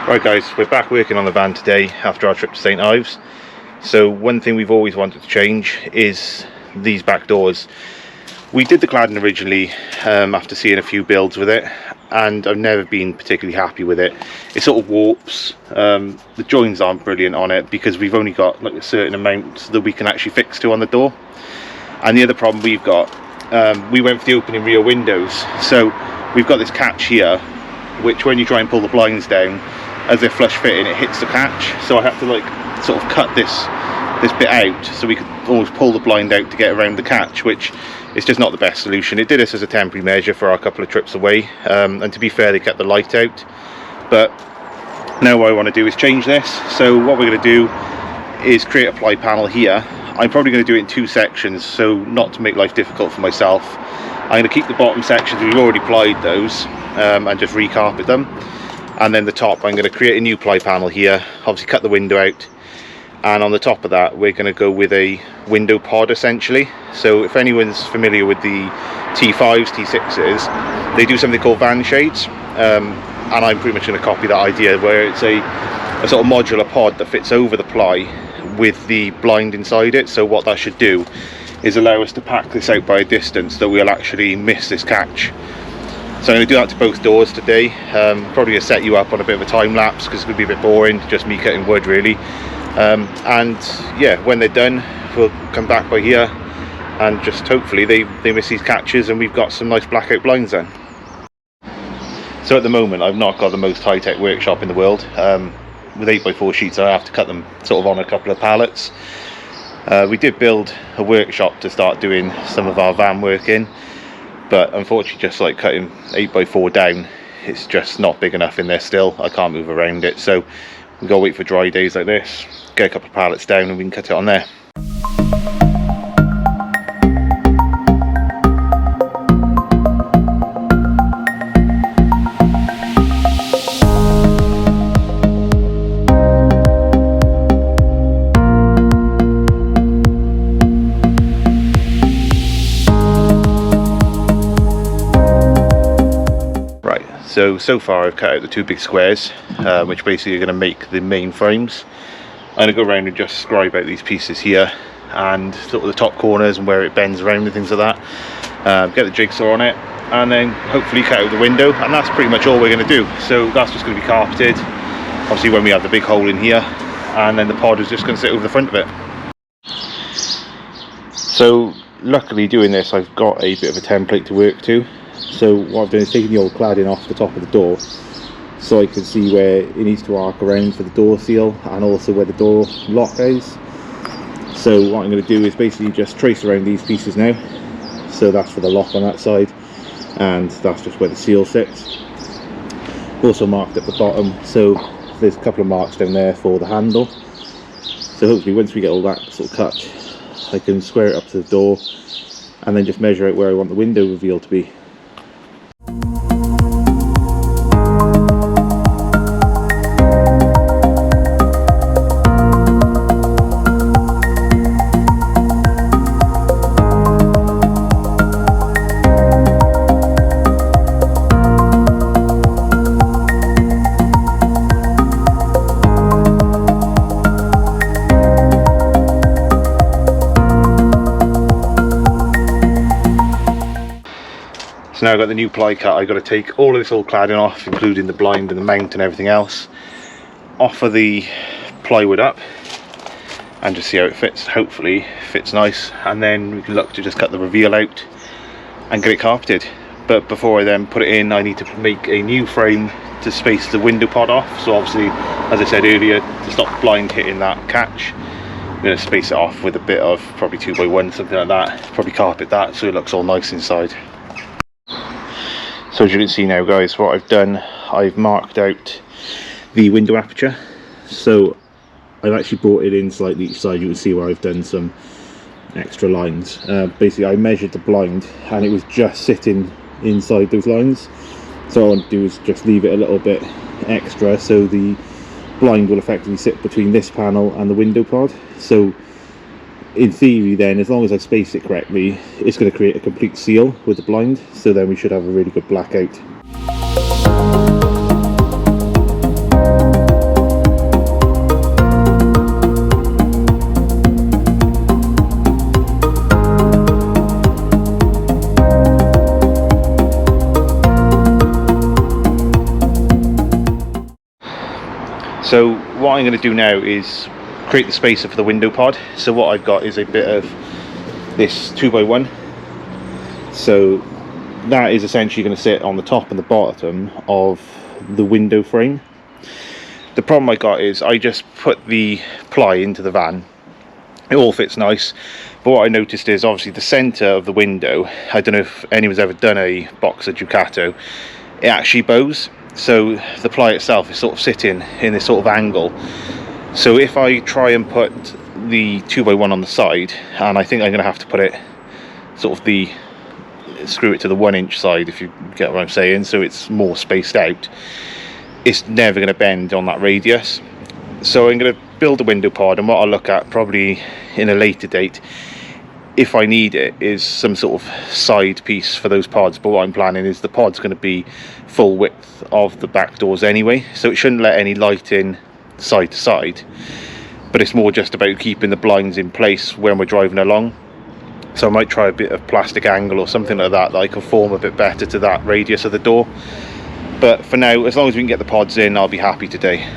Right guys, we're back working on the van today after our trip to St Ives. So one thing we've always wanted to change is these back doors. We did the cladding originally after seeing a few builds with it, and I've never been particularly happy with it. It sort of warps. The joins aren't brilliant on it because we've only got like a certain amount that we can actually fix to on the door. And the other problem we've got, we went for the opening rear windows, so we've got this catch here which when you try and pull the blinds down as they're flush fitting, it hits the catch. So I have to like sort of cut this bit out so we could always pull the blind out to get around the catch, which is just not the best solution. It did this as a temporary measure for our couple of trips away, and to be fair, they kept the light out. But now what I want to do is change this. So what we're going to do is create a ply panel here. I'm probably going to do it in two sections, so not to make life difficult for myself. I'm going to keep the bottom sections, we've already plied those, and just recarpet them. And then the top, I'm going to create a new ply panel here, obviously cut the window out, and on the top of that we're going to go with a window pod essentially. So if anyone's familiar with the T5s, T6s, they do something called van shades, and I'm pretty much going to copy that idea, where it's a sort of modular pod that fits over the ply with the blind inside it. So what that should do is allow us to pack this out by a distance that we'll actually miss this catch. So I'm going to do that to both doors today. Probably going to set you up on a bit of a time lapse because it's going to be a bit boring, just me cutting wood really. And yeah, when they're done we'll come back by here and just hopefully they miss these catches and we've got some nice blackout blinds then. So at the moment I've not got the most high-tech workshop in the world. With 8x4 sheets I have to cut them sort of on a couple of pallets. We did build a workshop to start doing some of our van work in, but unfortunately just like cutting 8x4 down, it's just not big enough in there still. I can't move around it, so we've got to wait for dry days like this, get a couple of pallets down and we can cut it on there. So far I've cut out the two big squares, which basically are going to make the main frames. I'm going to go around and just scribe out these pieces here and sort of the top corners and where it bends around and things like that. Get the jigsaw on it and then hopefully cut out the window, and that's pretty much all we're going to do. So that's just going to be carpeted, obviously when we have the big hole in here, and then the pod is just going to sit over the front of it. So luckily doing this I've got a bit of a template to work to. So what I've done is taken the old cladding off the top of the door so I can see where it needs to arc around for the door seal and also where the door lock is. So what I'm going to do is basically just trace around these pieces now. So that's for the lock on that side, and that's just where the seal sits. Also marked at the bottom, so there's a couple of marks down there for the handle. So hopefully once we get all that sort of cut, I can square it up to the door and then just measure out where I want the window reveal to be. Now I've got the new ply cut. I've got to take all of this old cladding off, including the blind and the mount and everything else, offer the plywood up and just see how it fits. Hopefully fits nice, and then we can look to just cut the reveal out and get it carpeted. But before I then put it in, I need to make a new frame to space the window pod off. So obviously, as I said earlier, to stop the blind hitting that catch, I'm going to space it off with a bit of probably 2x1, something like that. Probably carpet that so it looks all nice inside. So as you can see now guys, what I've done, I've marked out the window aperture. So I've actually brought it in slightly each side. You can see where I've done some extra lines. Basically I measured the blind and it was just sitting inside those lines. So what I want to do is just leave it a little bit extra so the blind will effectively sit between this panel and the window pod. So in theory then, as long as I space it correctly, it's going to create a complete seal with the blind, so then we should have a really good blackout. So what I'm going to do now is create the spacer for the window pod. So what I've got is a bit of this 2x1. So that is essentially going to sit on the top and the bottom of the window frame. The problem I got is I just put the ply into the van. It all fits nice, but what I noticed is obviously the centre of the window, I don't know if anyone's ever done a Boxer Ducato, it actually bows. So the ply itself is sort of sitting in this sort of angle. So if I try and put the 2x1 on the side, and I think I'm going to have to put it sort of screw it to the 1-inch side, if you get what I'm saying, so it's more spaced out, it's never going to bend on that radius. So I'm going to build a window pod, and what I'll look at probably in a later date, if I need it, is some sort of side piece for those pods. But what I'm planning is the pod's going to be full width of the back doors anyway, so it shouldn't let any light in side to side, but it's more just about keeping the blinds in place when we're driving along. So I might try a bit of plastic angle or something like that I can form a bit better to that radius of the door. But for now, as long as we can get the pods in, I'll be happy today.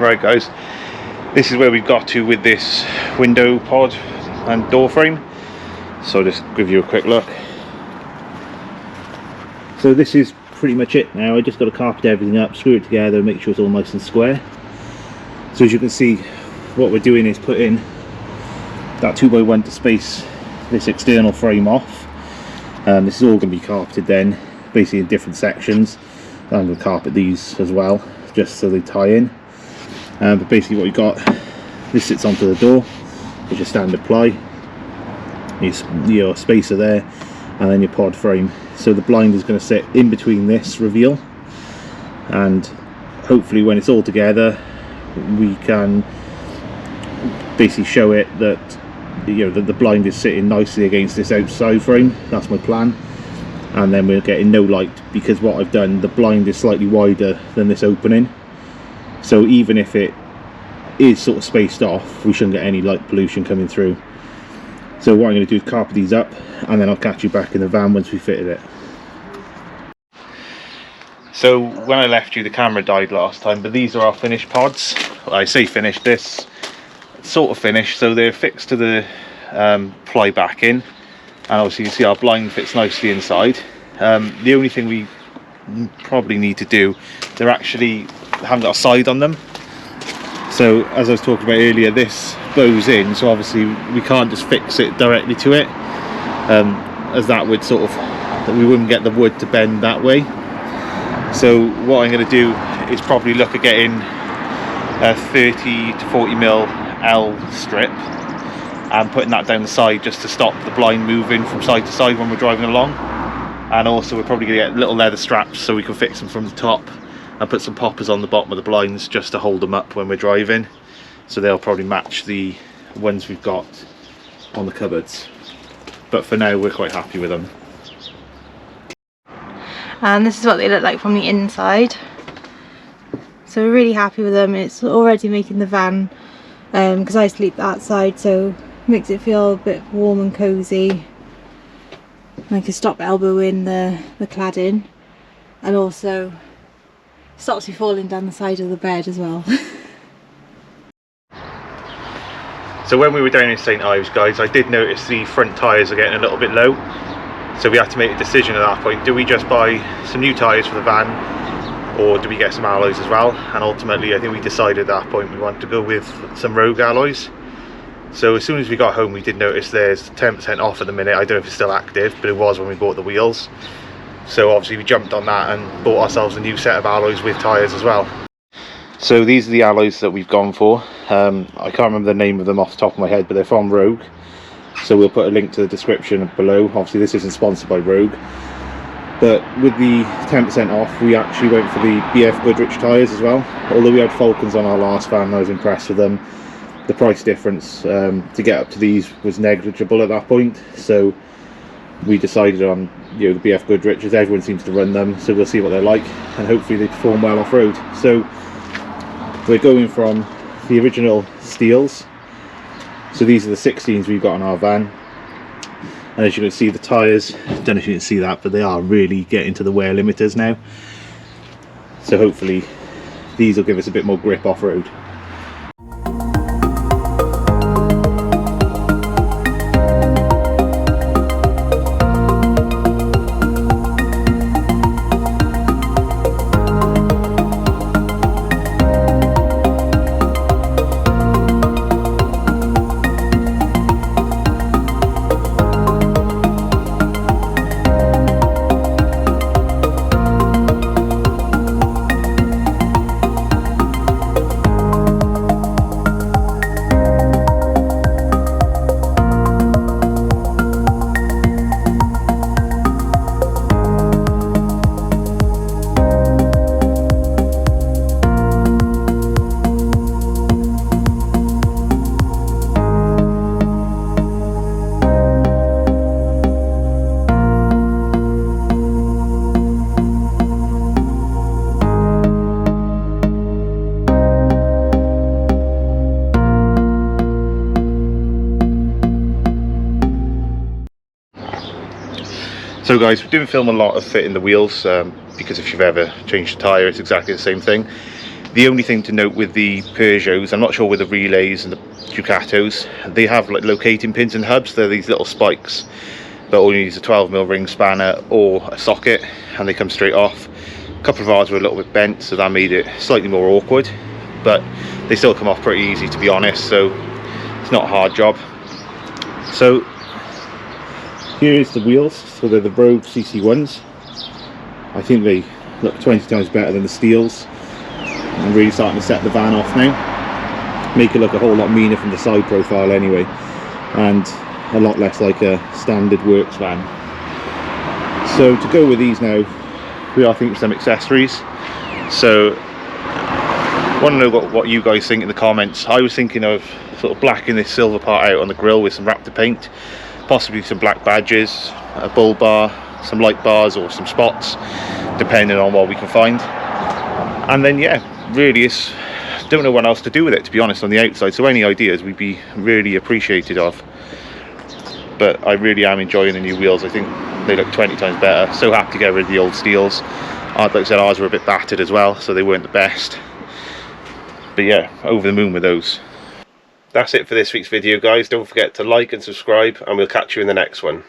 Right guys, this is where we've got to with this window pod and door frame. So I'll just give you a quick look. So this is pretty much it now. I just got to carpet everything up, screw it together and make sure it's all nice and square. So as you can see, what we're doing is putting that 2x1 to space this external frame off. This is all going to be carpeted then, basically in different sections. I'm going to carpet these as well, just so they tie in. But basically what we've got, this sits onto the door, which is standard ply, your spacer there, and then your pod frame. So the blind is going to sit in between this reveal, and hopefully when it's all together we can basically show it that that the blind is sitting nicely against this outside frame. That's my plan. And then we're getting no light, because what I've done, the blind is slightly wider than this opening. So even if it is sort of spaced off, we shouldn't get any light pollution coming through. So what I'm going to do is carpet these up, and then I'll catch you back in the van once we fitted it. So when I left you, the camera died last time, but these are our finished pods. I say finished, this sort of finished, so they're fixed to the ply back in, and obviously you can see our blind fits nicely inside. The only thing we probably need to do, they're actually haven't got a side on them. So as I was talking about earlier, this bows in, so obviously we can't just fix it directly to it, as that would sort of, we wouldn't get the wood to bend that way. So what I'm going to do is probably look at getting a 30 to 40 mil L strip and putting that down the side just to stop the blind moving from side to side when we're driving along. And also we're probably going to get little leather straps so we can fix them from the top, and put some poppers on the bottom of the blinds just to hold them up when we're driving, so they'll probably match the ones we've got on the cupboards. But for now we're quite happy with them. And this is what they look like from the inside. So we're really happy with them. It's already making the van, because I sleep outside, so makes it feel a bit warm and cozy. I can stop elbowing the cladding, and also stops me falling down the side of the bed as well. So when we were down in St Ives, guys, I did notice the front tyres are getting a little bit low. So we had to make a decision at that point. Do we just buy some new tyres for the van, or do we get some alloys as well? And ultimately I think we decided at that point we wanted to go with some Rogue alloys. So as soon as we got home, we did notice there's 10% off at the minute. I don't know if it's still active, but it was when we bought the wheels. So obviously we jumped on that and bought ourselves a new set of alloys with tyres as well. So these are the alloys that we've gone for. I can't remember the name of them off the top of my head, but they're from Rogue. So we'll put a link to the description below. Obviously this isn't sponsored by Rogue. But with the 10% off, we actually went for the BF Goodrich tyres as well. Although we had Falcons on our last van, I was impressed with them. The price difference to get up to these was negligible at that point. So we decided on the BF Goodrich, as everyone seems to run them. So we'll see what they're like, and hopefully they perform well off-road. So we're going from the original steels. So these are the 16s we've got on our van, and as you can see, the tyres, I don't know if you can see that, but they are really getting to the wear limiters now. So hopefully these will give us a bit more grip off-road. So guys, we didn't film a lot of fitting the wheels because if you've ever changed a tyre, it's exactly the same thing. The only thing to note with the Peugeots, I'm not sure with the relays and the Ducatos, they have like locating pins and hubs. They're these little spikes, but all you need is a 12mm ring spanner or a socket, and they come straight off. A couple of ours were a little bit bent, so that made it slightly more awkward, but they still come off pretty easy, to be honest, so it's not a hard job. So here is the wheels. So they're the Rogue CC1s. I think they look 20 times better than the steels. I'm really starting to set the van off now. Make it look a whole lot meaner from the side profile anyway, and a lot less like a standard works van. So to go with these now, we are thinking of some accessories. So I want to know what you guys think in the comments. I was thinking of sort of blacking this silver part out on the grille with some Raptor paint, possibly some black badges, a bull bar, some light bars, or some spots, depending on what we can find. And then yeah, really it's don't know what else to do with it, to be honest, on the outside. So any ideas we'd be really appreciated of. But I really am enjoying the new wheels. I think they look 20 times better. So happy to get rid of the old steels. Like I said, ours were a bit battered as well, so they weren't the best. But yeah, over the moon with those. That's it for this week's video, guys. Don't forget to like and subscribe, and we'll catch you in the next one.